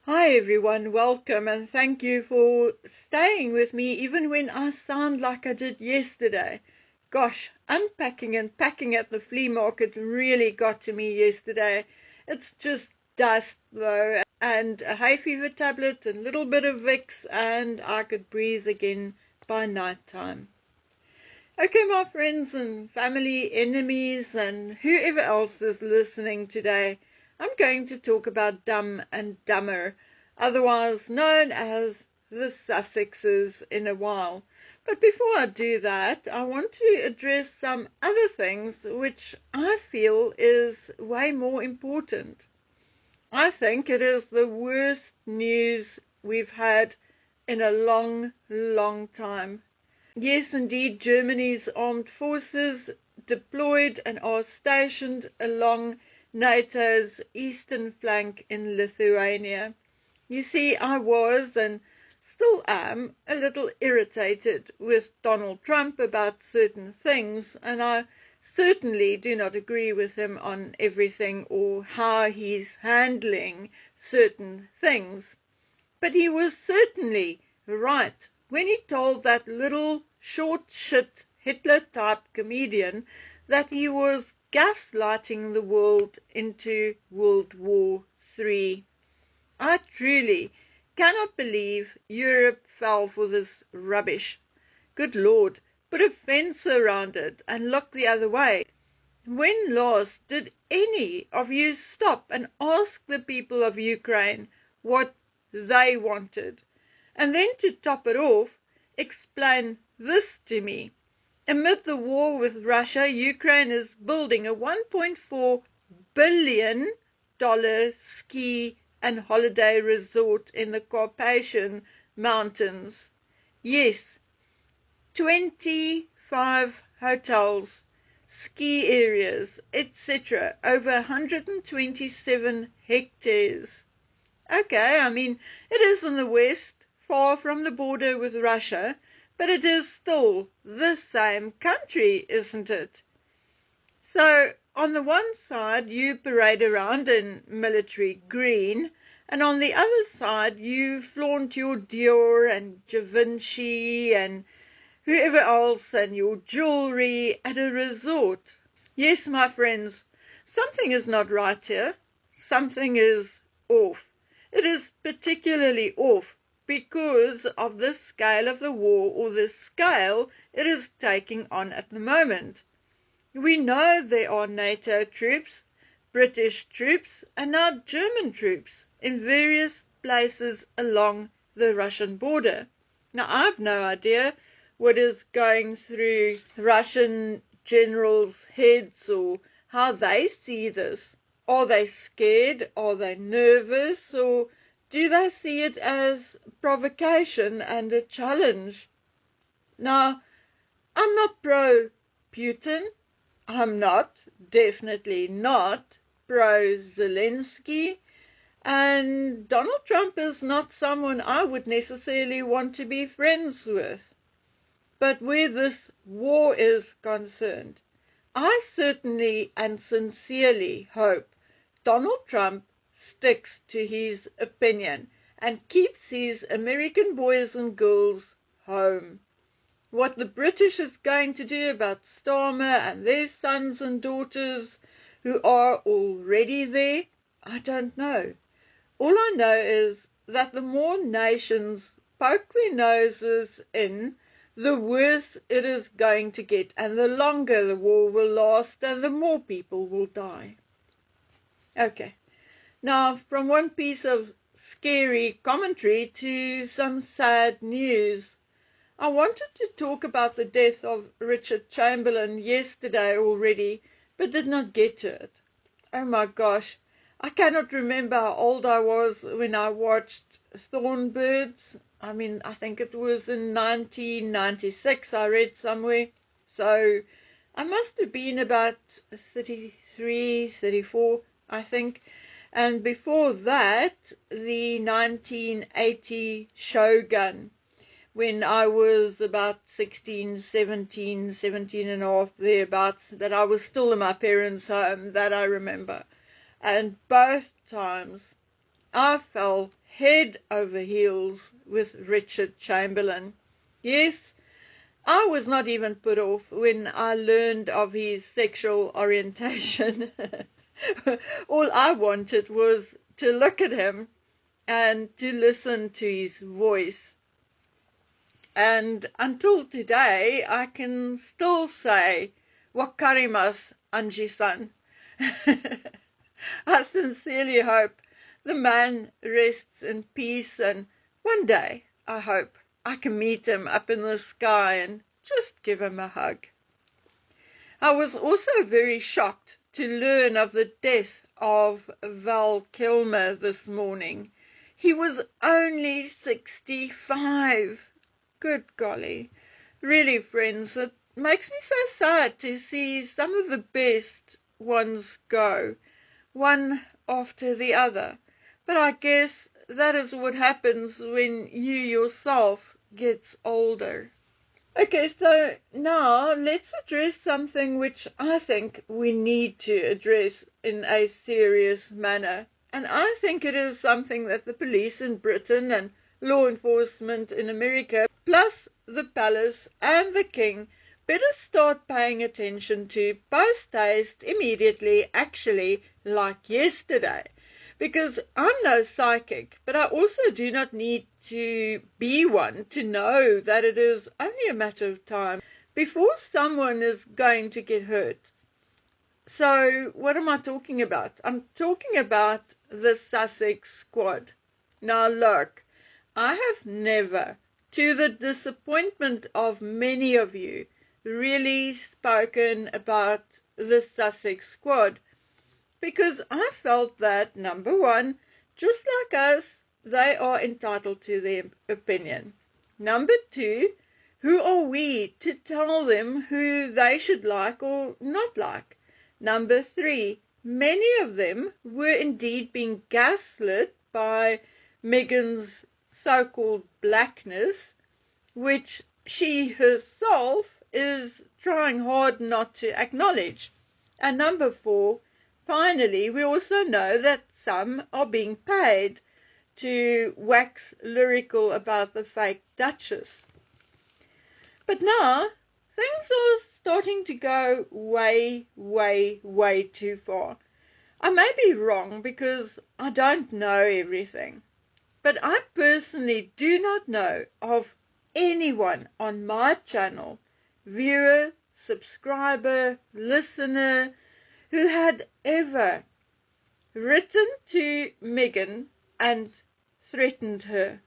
Hi everyone, welcome and thank you for staying with me even when I sound like I did yesterday. Gosh, unpacking and packing at the flea market really got to me yesterday. It's just dust though, and a hay fever tablet and a little bit of Vicks and I could breathe again by night time. Okay, my friends and family, enemies, and whoever else is listening today, I'm going to talk about Dumb and Dumber, otherwise known as the Sussexes, in a while. But before I do that, I want to address some other things which I feel is way more important. I think it is the worst news we've had in a long, long time. Yes, indeed, Germany's armed forces deployed and are stationed along NATO's eastern flank in Lithuania. You see, I was and still am a little irritated with Donald Trump about certain things, and I certainly do not agree with him on everything or how he's handling certain things. But he was certainly right when he told that little short shit Hitler-type comedian that he was gaslighting the world into World War III. I truly cannot believe Europe fell for this rubbish. Good Lord, put a fence around it and look the other way. When last did any of you stop and ask the people of Ukraine what they wanted? And then to top it off, explain this to me. Amid the war with Russia, Ukraine is building a $1.4 billion ski and holiday resort in the Carpathian Mountains. Yes, 25 hotels, ski areas, etc., over 127 hectares. Okay, I mean, it is in the west, far from the border with Russia, but it is still the same country, isn't it? So, on the one side, you parade around in military green, and on the other side, you flaunt your Dior and Givenchy and whoever else and your jewelry at a resort. Yes, my friends, something is not right here. Something is off. It is particularly off because of the scale of the war, or the scale it is taking on at the moment. We know there are NATO troops, British troops, and now German troops in various places along the Russian border. Now, I've no idea what is going through Russian generals' heads or how they see this. Are they scared? Are they nervous? Or do they see it as provocation and a challenge? Now, I'm not pro-Putin. I'm not, definitely not, pro-Zelensky. And Donald Trump is not someone I would necessarily want to be friends with. But where this war is concerned, I certainly and sincerely hope Donald Trump sticks to his opinion and keeps his American boys and girls home. What the British is going to do about Starmer and their sons and daughters who are already there, I don't know. All I know is that the more nations poke their noses in, the worse it is going to get, and the longer the war will last, and the more people will die. Okay, now from one piece of scary commentary to some sad news. I wanted to talk about the death of Richard Chamberlain yesterday already, but did not get to it. Oh my gosh, I cannot remember how old I was when I watched Thornbirds. I think it was in 1996, I read somewhere. So I must have been about 33, 34, I think. And before that, the 1980 Shogun, when I was about 16, 17 and a half, thereabouts, but I was still in my parents' home, that I remember. And both times I fell head over heels with Richard Chamberlain. Yes, I was not even put off when I learned of his sexual orientation. All I wanted was to look at him and to listen to his voice. And until today, I can still say, Wakarimas, Anji-san. I sincerely hope the man rests in peace, and one day, I hope, I can meet him up in the sky and just give him a hug. I was also very shocked to learn of the death of Val Kilmer this morning. He was only 65. Good golly. Really, friends, it makes me so sad to see some of the best ones go, one after the other. But I guess that is what happens when you yourself gets older. Okay, so now let's address something which I think we need to address in a serious manner. And I think it is something that the police in Britain and law enforcement in America, plus the palace and the king, better start paying attention to post-haste immediately, actually, like yesterday. Because I'm no psychic, but I also do not need to be one to know that it is only a matter of time before someone is going to get hurt. So what am I talking about? I'm talking about the Sussex squad. Now look, I have never, to the disappointment of many of you, really spoken about the Sussex squad, because I felt that, number one, just like us, they are entitled to their opinion. Number two, who are we to tell them who they should like or not like? Number three, many of them were indeed being gaslit by Meghan's so-called blackness, which she herself is trying hard not to acknowledge. And number four, finally, we also know that some are being paid to wax lyrical about the fake Duchess. But now, things are starting to go way, way, way too far. I may be wrong because I don't know everything, but I personally do not know of anyone on my channel, viewer, subscriber, listener, who had ever written to Meghan and threatened her.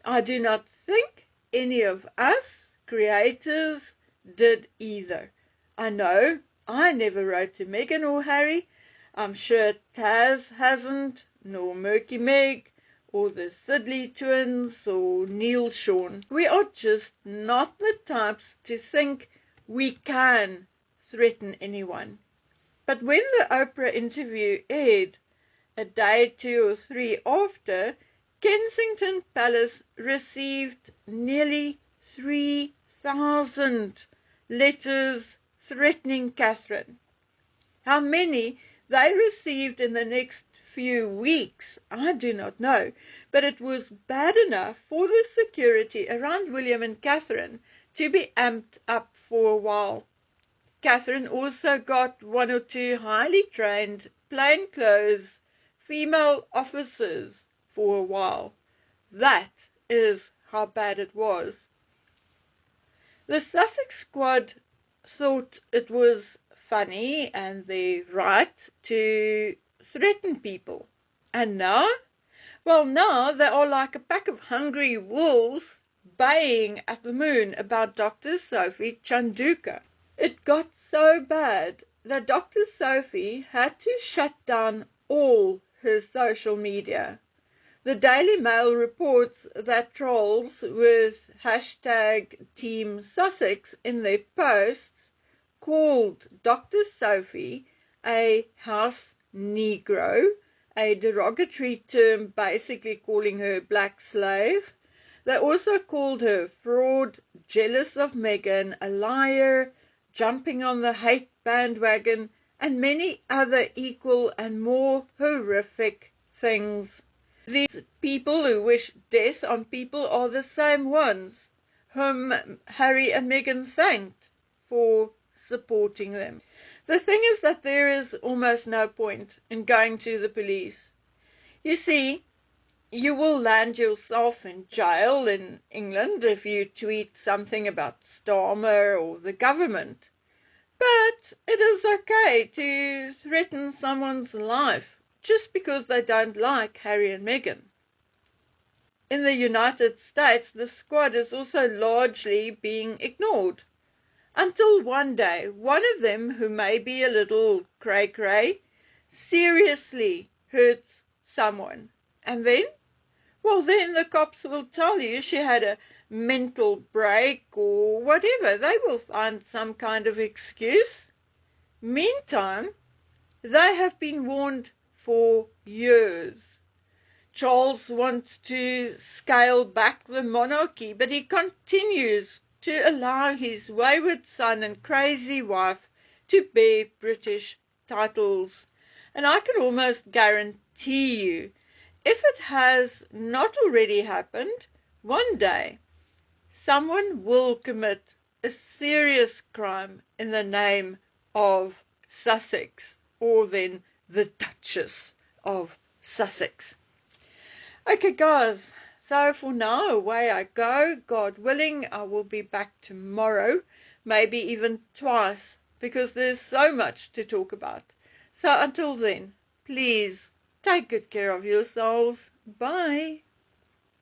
I do not think any of us creators did either. I know I never wrote to Meghan or Harry. I'm sure Taz hasn't, nor Murky Meg, or the Sidley twins, or Neil Sean. We are just not the types to think we can threaten anyone. But when the Oprah interview aired, a day, 2 or 3 after, Kensington Palace received nearly 3,000 letters threatening Catherine. How many they received in the next few weeks, I do not know, but it was bad enough for the security around William and Catherine to be amped up for a while. Catherine also got 1 or 2 highly trained, plainclothes female officers for a while. That is how bad it was. The Sussex squad thought it was funny and their right to threaten people. And now? Well, now they are like a pack of hungry wolves baying at the moon about Dr. Sophie Chanduka. It got so bad that Dr. Sophie had to shut down all her social media. The Daily Mail reports that trolls with hashtag Team Sussex in their posts called Dr. Sophie a house Negro, a derogatory term basically calling her black slave. They also called her fraud, jealous of Meghan, a liar, jumping on the hate bandwagon, and many other equal and more horrific things. These people who wish death on people are the same ones whom Harry and Meghan thanked for supporting them. The thing is that there is almost no point in going to the police. You see, you will land yourself in jail in England if you tweet something about Starmer or the government. But it is okay to threaten someone's life just because they don't like Harry and Meghan. In the United States, the squad is also largely being ignored. Until one day, one of them, who may be a little cray-cray, seriously hurts someone. And then? Well, then the cops will tell you she had a mental break or whatever. They will find some kind of excuse. Meantime, they have been warned for years. Charles wants to scale back the monarchy, but he continues to allow his wayward son and crazy wife to bear British titles. And I can almost guarantee you, if it has not already happened, one day someone will commit a serious crime in the name of Sussex, or then the Duchess of Sussex. Okay, guys, so for now, away I go. God willing, I will be back tomorrow, maybe even twice, because there's so much to talk about. So until then, please take good care of yourselves. Bye.